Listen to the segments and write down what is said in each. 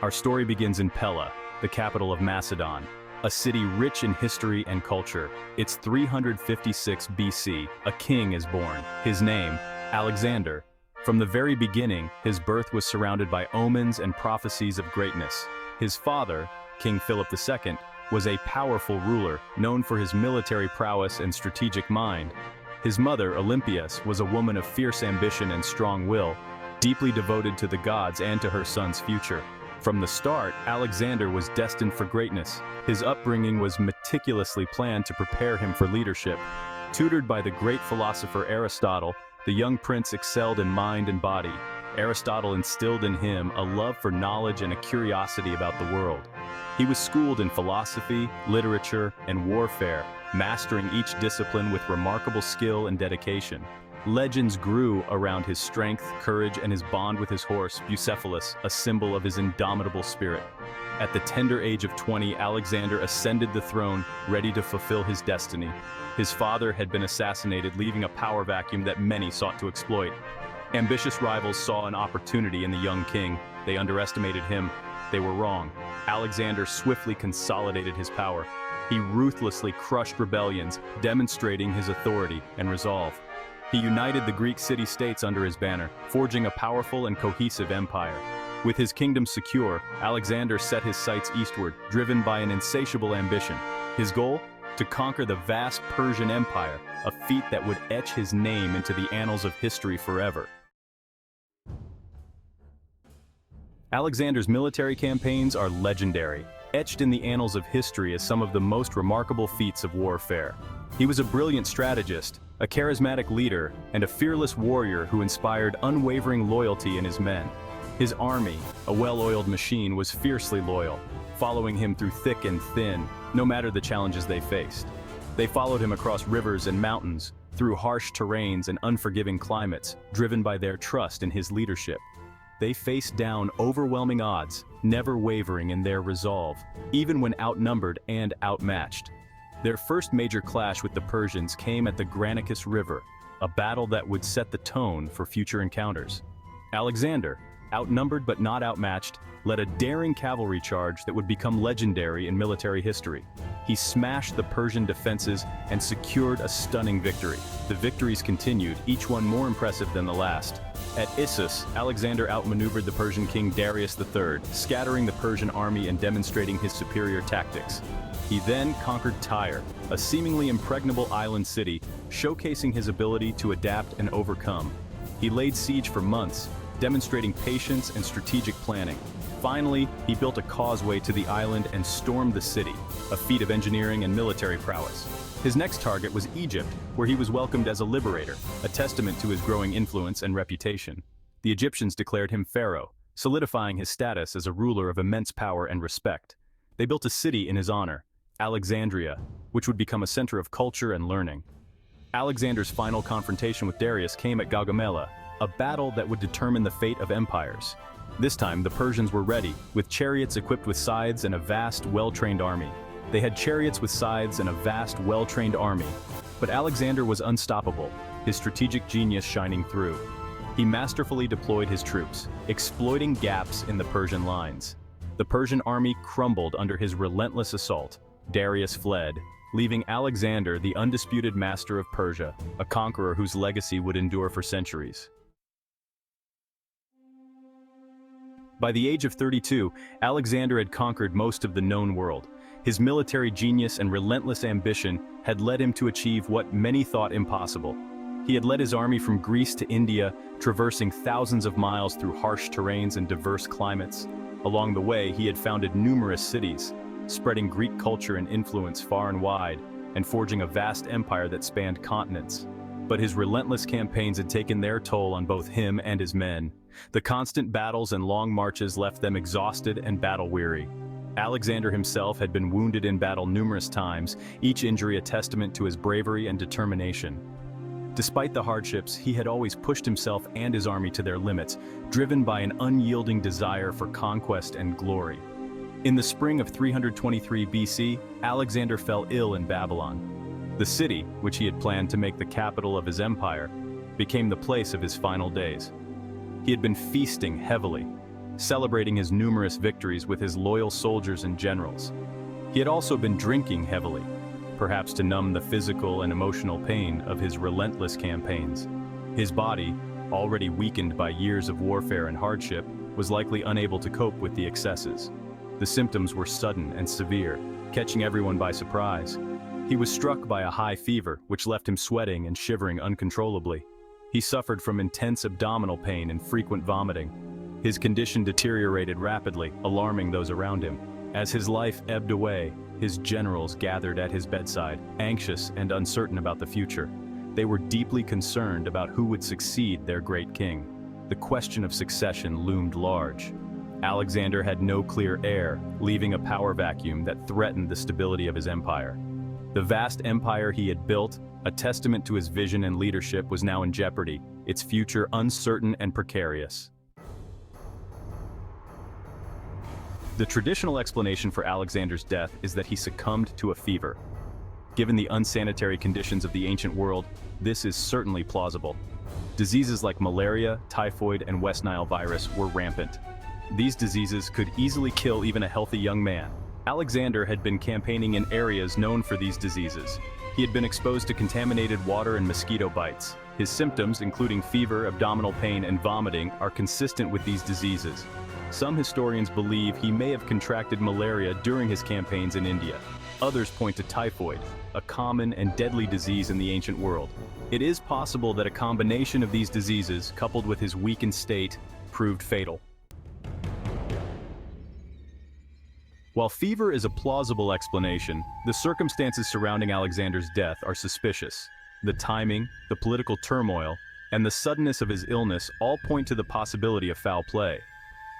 Our story begins in Pella, the capital of Macedon, a city rich in history and culture. It's 356 BC, a king is born. His name, Alexander. From the very beginning, his birth was surrounded by omens and prophecies of greatness. His father, King Philip II, was a powerful ruler, known for his military prowess and strategic mind. His mother, Olympias, was a woman of fierce ambition and strong will, deeply devoted to the gods and to her son's future. From the start, Alexander was destined for greatness. His upbringing was meticulously planned to prepare him for leadership. Tutored by the great philosopher Aristotle, the young prince excelled in mind and body. Aristotle instilled in him a love for knowledge and a curiosity about the world. He was schooled in philosophy, literature, and warfare, mastering each discipline with remarkable skill and dedication. Legends grew around his strength, courage, and his bond with his horse, Bucephalus, a symbol of his indomitable spirit. At the tender age of 20, Alexander ascended the throne, ready to fulfill his destiny. His father had been assassinated, leaving a power vacuum that many sought to exploit. Ambitious rivals saw an opportunity in the young king. They underestimated him. They were wrong. Alexander swiftly consolidated his power. He ruthlessly crushed rebellions, demonstrating his authority and resolve. He united the Greek city-states under his banner, forging a powerful and cohesive empire. With his kingdom secure, Alexander set his sights eastward, driven by an insatiable ambition. His goal? To conquer the vast Persian Empire, a feat that would etch his name into the annals of history forever. Alexander's military campaigns are legendary, etched in the annals of history as some of the most remarkable feats of warfare. He was a brilliant strategist, a charismatic leader, and a fearless warrior who inspired unwavering loyalty in his men. His army, a well-oiled machine, was fiercely loyal, following him through thick and thin, no matter the challenges they faced. They followed him across rivers and mountains, through harsh terrains and unforgiving climates, driven by their trust in his leadership. They faced down overwhelming odds, never wavering in their resolve, even when outnumbered and outmatched. Their first major clash with the Persians came at the Granicus River, a battle that would set the tone for future encounters. Alexander, outnumbered but not outmatched, led a daring cavalry charge that would become legendary in military history. He smashed the Persian defenses and secured a stunning victory. The victories continued, each one more impressive than the last. At Issus, Alexander outmaneuvered the Persian king Darius III, scattering the Persian army and demonstrating his superior tactics. He then conquered Tyre, a seemingly impregnable island city, showcasing his ability to adapt and overcome. He laid siege for months, demonstrating patience and strategic planning. Finally, he built a causeway to the island and stormed the city, a feat of engineering and military prowess. His next target was Egypt, where he was welcomed as a liberator, a testament to his growing influence and reputation. The Egyptians declared him pharaoh, solidifying his status as a ruler of immense power and respect. They built a city in his honor, Alexandria, which would become a center of culture and learning. Alexander's final confrontation with Darius came at Gaugamela, a battle that would determine the fate of empires. This time, the Persians were ready, with chariots equipped with scythes and a vast, well-trained army. They had chariots with scythes and a vast, well-trained army. But Alexander was unstoppable, his strategic genius shining through. He masterfully deployed his troops, exploiting gaps in the Persian lines. The Persian army crumbled under his relentless assault. Darius fled, leaving Alexander the undisputed master of Persia, a conqueror whose legacy would endure for centuries. By the age of 32, Alexander had conquered most of the known world. His military genius and relentless ambition had led him to achieve what many thought impossible. He had led his army from Greece to India, traversing thousands of miles through harsh terrains and diverse climates. Along the way, he had founded numerous cities, spreading Greek culture and influence far and wide, and forging a vast empire that spanned continents. But his relentless campaigns had taken their toll on both him and his men. The constant battles and long marches left them exhausted and battle-weary. Alexander himself had been wounded in battle numerous times, each injury a testament to his bravery and determination. Despite the hardships, he had always pushed himself and his army to their limits, driven by an unyielding desire for conquest and glory. In the spring of 323 BC, Alexander fell ill in Babylon. The city, which he had planned to make the capital of his empire, became the place of his final days. He had been feasting heavily, celebrating his numerous victories with his loyal soldiers and generals. He had also been drinking heavily, perhaps to numb the physical and emotional pain of his relentless campaigns. His body, already weakened by years of warfare and hardship, was likely unable to cope with the excesses. The symptoms were sudden and severe, catching everyone by surprise. He was struck by a high fever, which left him sweating and shivering uncontrollably. He suffered from intense abdominal pain and frequent vomiting. His condition deteriorated rapidly, alarming those around him. As his life ebbed away, his generals gathered at his bedside, anxious and uncertain about the future. They were deeply concerned about who would succeed their great king. The question of succession loomed large. Alexander had no clear heir, leaving a power vacuum that threatened the stability of his empire. The vast empire he had built, a testament to his vision and leadership, was now in jeopardy, its future uncertain and precarious. The traditional explanation for Alexander's death is that he succumbed to a fever. Given the unsanitary conditions of the ancient world, this is certainly plausible. Diseases like malaria, typhoid, and West Nile virus were rampant. These diseases could easily kill even a healthy young man. Alexander had been campaigning in areas known for these diseases. He had been exposed to contaminated water and mosquito bites. His symptoms, including fever, abdominal pain, and vomiting, are consistent with these diseases. Some historians believe he may have contracted malaria during his campaigns in India. Others point to typhoid, a common and deadly disease in the ancient world. It is possible that a combination of these diseases, coupled with his weakened state, proved fatal. While fever is a plausible explanation, the circumstances surrounding Alexander's death are suspicious. The timing, the political turmoil, and the suddenness of his illness all point to the possibility of foul play.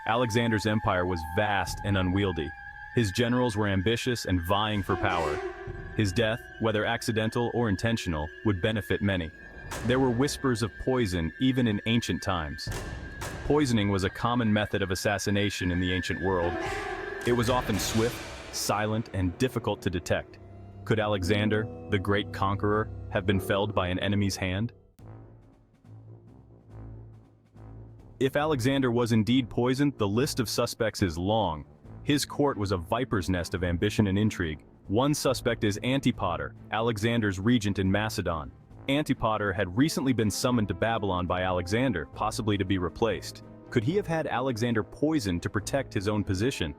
Alexander's empire was vast and unwieldy. His generals were ambitious and vying for power. His death, whether accidental or intentional, would benefit many. There were whispers of poison even in ancient times. Poisoning was a common method of assassination in the ancient world. It was often swift, silent, and difficult to detect. Could Alexander, the great conqueror, have been felled by an enemy's hand? If Alexander was indeed poisoned, the list of suspects is long. His court was a viper's nest of ambition and intrigue. One suspect is Antipater, Alexander's regent in Macedon. Antipater had recently been summoned to Babylon by Alexander, possibly to be replaced. Could he have had Alexander poisoned to protect his own position?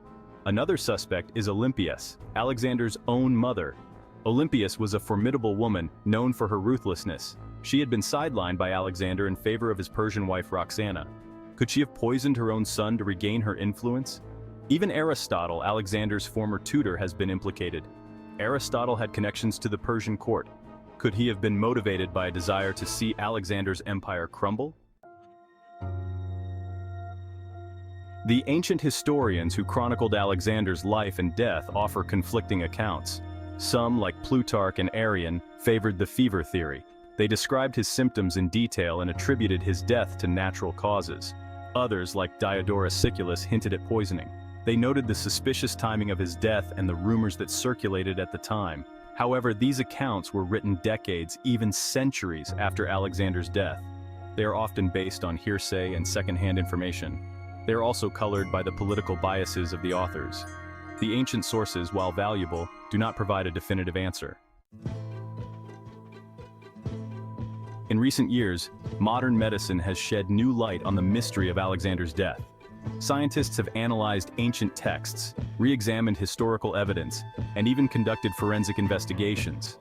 Another suspect is Olympias, Alexander's own mother. Olympias was a formidable woman, known for her ruthlessness. She had been sidelined by Alexander in favor of his Persian wife Roxana. Could she have poisoned her own son to regain her influence? Even Aristotle, Alexander's former tutor, has been implicated. Aristotle had connections to the Persian court. Could he have been motivated by a desire to see Alexander's empire crumble? The ancient historians who chronicled Alexander's life and death offer conflicting accounts. Some, like Plutarch and Arrian, favored the fever theory. They described his symptoms in detail and attributed his death to natural causes. Others, like Diodorus Siculus, hinted at poisoning. They noted the suspicious timing of his death and the rumors that circulated at the time. However, these accounts were written decades, even centuries, after Alexander's death. They are often based on hearsay and secondhand information. They are also colored by the political biases of the authors. The ancient sources, while valuable, do not provide a definitive answer. In recent years, modern medicine has shed new light on the mystery of Alexander's death. Scientists have analyzed ancient texts, re-examined historical evidence, and even conducted forensic investigations.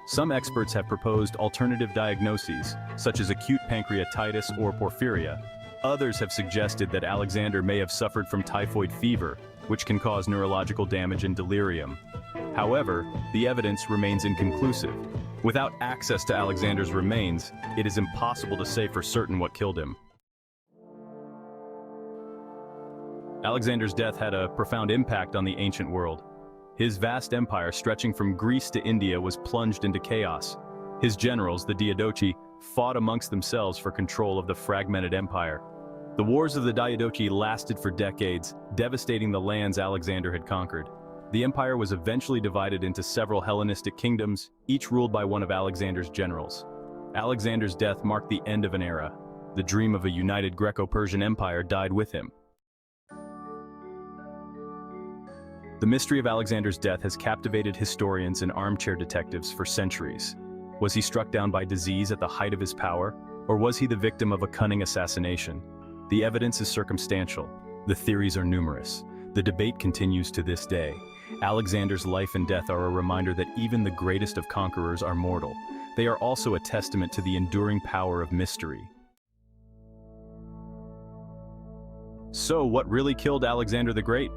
Some experts have proposed alternative diagnoses, such as acute pancreatitis or porphyria. Others have suggested that Alexander may have suffered from typhoid fever, which can cause neurological damage and delirium. However, the evidence remains inconclusive. Without access to Alexander's remains, it is impossible to say for certain what killed him. Alexander's death had a profound impact on the ancient world. His vast empire, stretching from Greece to India, was plunged into chaos. His generals, the Diadochi, fought amongst themselves for control of the fragmented empire. The wars of the Diadochi lasted for decades, devastating the lands Alexander had conquered. The empire was eventually divided into several Hellenistic kingdoms, each ruled by one of Alexander's generals. Alexander's death marked the end of an era. The dream of a united Greco-Persian Empire died with him. The mystery of Alexander's death has captivated historians and armchair detectives for centuries. Was he struck down by disease at the height of his power, or was he the victim of a cunning assassination? The evidence is circumstantial. The theories are numerous. The debate continues to this day. Alexander's life and death are a reminder that even the greatest of conquerors are mortal. They are also a testament to the enduring power of mystery. So, what really killed Alexander the Great?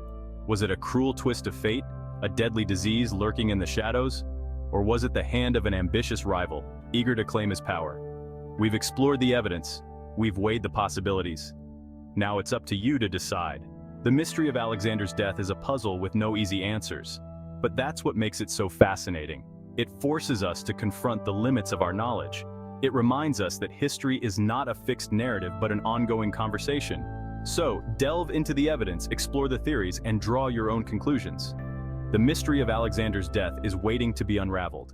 Was it a cruel twist of fate, a deadly disease lurking in the shadows? Or was it the hand of an ambitious rival, eager to claim his power? We've explored the evidence. We've weighed the possibilities. Now it's up to you to decide. The mystery of Alexander's death is a puzzle with no easy answers. But that's what makes it so fascinating. It forces us to confront the limits of our knowledge. It reminds us that history is not a fixed narrative but an ongoing conversation. So, delve into the evidence, explore the theories, and draw your own conclusions. The mystery of Alexander's death is waiting to be unraveled.